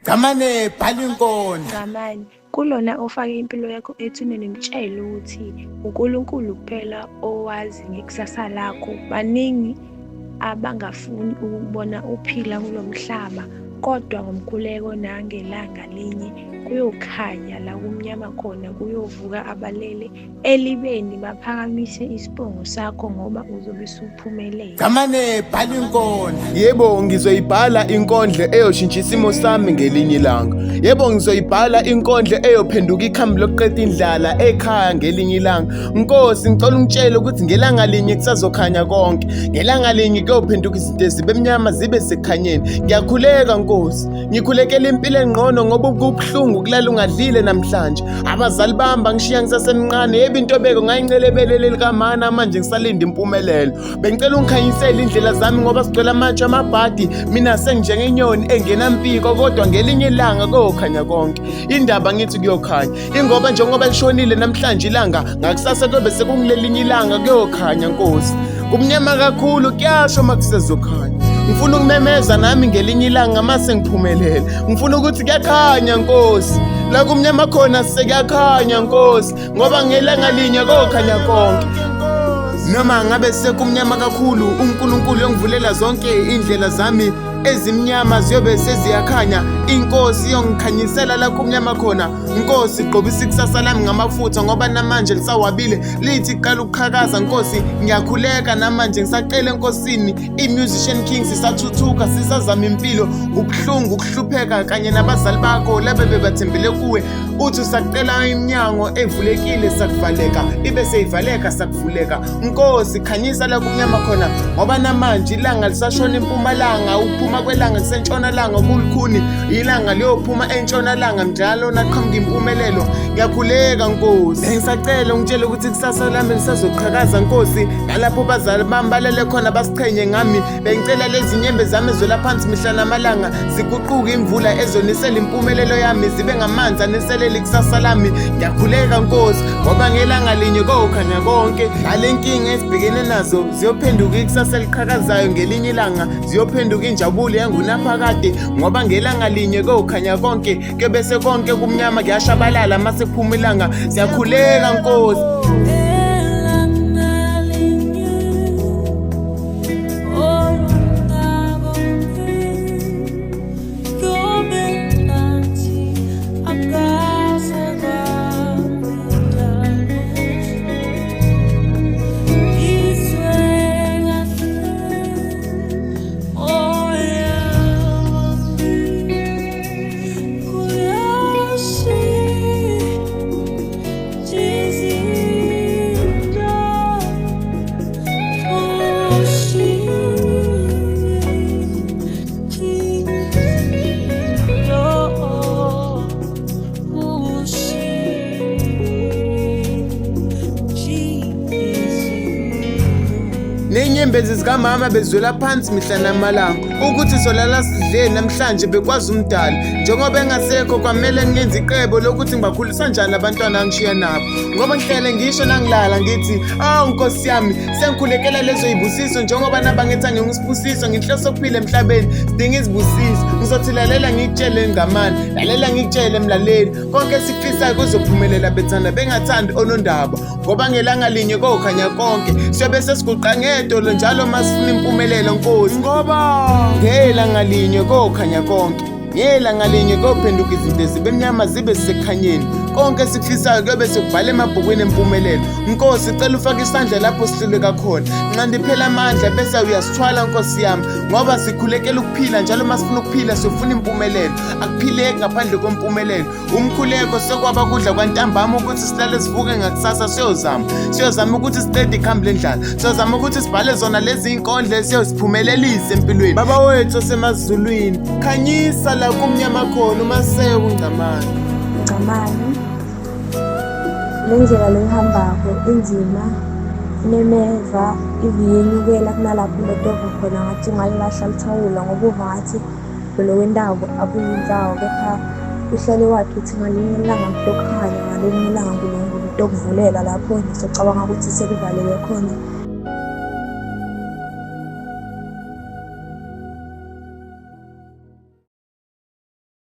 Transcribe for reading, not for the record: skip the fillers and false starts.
Gamane bhala inkondlo. Ngamanye kulona ofake impilo yakho ethuneni, ngitshele ukuthi uNkulunkulu kuphela owazi ngekusasa lakho. Baningi abangafuni ukubona uphila kulo mhlaba, kodwa ngomkhuleko nangelanga linye kuyokhanya, la kumnyama khona kuyovuka abalele elibeni, baphakamise isibongo sakho ngoba uzobe usuphumelele. Gamane bhala inkondlo. Yebo, ngizoyibhala inkondlo eyoshintsha isimo sami ngelinye ilanga. Yebo, ngizoyibhala inkondlo eyophenduka ikhambi lokuqeda indlala ekhaya ngelinye ilanga. Nkosi, ngicela ungitshele ukuthi ngelanga linye kusazokhanya konke. Ngelanga linye kuyophenduka izinto zibe mnyama zibe sekukhanyeni. Ngiyakhuleka Nkosi, ngikhulekela impilo engqono ngoba kubuhlungu kulala ungadlile namhlanje. Abazali bami bangishiya ngisasemncane, yebo intobeko ngayincelebelele likamana, manje ngisalinda impumelelo. Bengicela ungikhanyisele indlela zami ngoba sigcwele amatshe amabhadi, mina senginjengenyoni engenampiko, kodwa ngelinye ilanga kuyokhanya konke. Indaba ngithi kuyokhanya ingoba njengoba lishonile namhlanje ilanga, ngakusasa kuyobe sekungilelinye ilanga kuyokhanya Nkosi. Kumnyama kakhulu kuyasho makusezokhanya. Ngifuna ukumemeza nami ngelinye ilanga mase ngiphumelele. Ngifuna ukuthi kuyakhanya Nkosi, la kumnyama khona sekuyakhanya Nkosi, ngoba ngelanga linye kuyokhanya konke. Noma ngabe sekumnyama kakhulu, uNkulunkulu yongivulela zonke indlela zami ezimnyama ziyobe seziyakhanya. Inkosi yongikhanyisela la kumnyama khona. Nkosi, gqobisa ikusasa lami ngamafutha ngoba namanje lisawabile lithi qala ukuqhakaza. Nkosi, ngiyakhuleka namanje ngisacela enkosini, i-Musician Kings sisathuthuka sisazama impilo, ubuhlungu ukuhlupheka kanye nabazali bakho laba bebathembele kuwe. Uthi usacela iminyango evulekile sakuvaleka, ibe seyivaleka sakuvuleka. Nkosi, khanyisa la kumnyama khona ngoba namanje ilanga lisashona empumalanga, ukuphuma kwelanga lisentshonalanga kulukhuni, ilanga liyophuma entshonalanga njalo naqhamuka impumelelo. Ngiyakhuleka Nkosi, bengisacela ungitshele ukuthi kusasa lami lisazoqhakaza Nkosi, nalapho bazali bami balele khona basichenye ngami. Bengicela lezi nyembe zami ezwela phansi mihla namalanga ziguquke imvula ezonisela impumelelo yami, zibe ngamanzi aniselele ikusasa lami. Ngiyakhuleka Nkosi ngoba ngelanga linye kuyokhanya konke. Ngale nkinga esibhekene nazo ziyophenduka ikusasa eliqhakazayo, ngelinye ilanga ziyophenduka injabulo yangunaphakade, ngoba ngelanga linye kuyokhanya konke. Kebese konke kumnyama kuyashabalala mase kuphuma ilanga. Siyakhuleka Nkosi. Nenyembezi zikamama bezwela phansi mihla namalanga ukuthi solala sidle namhlanje bekwazi umdali. Njengoba engasekho kwamele ngenze iqebo lokuthi ngibakhulisa njani abantwana angishiya nabo, ngoba ngihlele ngisho nangilala ngithi Nkosi yami sengikhulekela lezo yibusiso, njengoba nabangithi ngingisibusiso nginhloso kuphila emhlabeni sidinga izibusiso. Ngizothi lalela ngikutshele ngamani, lalela ngikutshele mlaleli, konke esikufisayo kuzophumelela bethanda bengathandi onondaba, ngoba ngelanga linye kuyokhanya konke. Siyobe sesiguqa ngedolo njalo masifuna impumelelo Nkosi, ngoba ngelanga linye kuyokhanya konke. Ngelanga linye kuyophenduka izinto zibe mnyama zibe sekukhanyeni. Konke esikufisayo kuyobe sekubhala emabhukwini empumelelo. Nkosi, cela ufake isandla lapho sihluleka khona, nqanda iphela amandla bese uyasithwala Nkosi yami, ngoba sikhulekela ukuphila njalo masifuna ukuphila siyofuna impumelelo. Akuphileki ngaphandle kwempumelelo. Umkhuleko sekwaba kudla kwantambama ukuthi silale sivuke ngakusasa siyozama ukuthi siqede ikhambi lendlala, siyozama ukuthi sibhale zona lezi inkondlo siyoziphumelelisa empilweni. Baba wethu osemazulwini, khanyisa la kumnyama khona uMaseku Ngcamane. Ngcamane, le ndlela lengihambako inzima, inemeva, iviye inyukela kunalapho uLotovo khona ngathi ungalilahla lithawula, ngoba uva ngathi lo wendawo abuyinzawo, kepha uhlale wathi uthi ngalinye ilanga kuyokhanya, ngalinye ilanga uNkulunkulu utokuvulela lapho ngisocabanga ukuthi sekuvalele khona.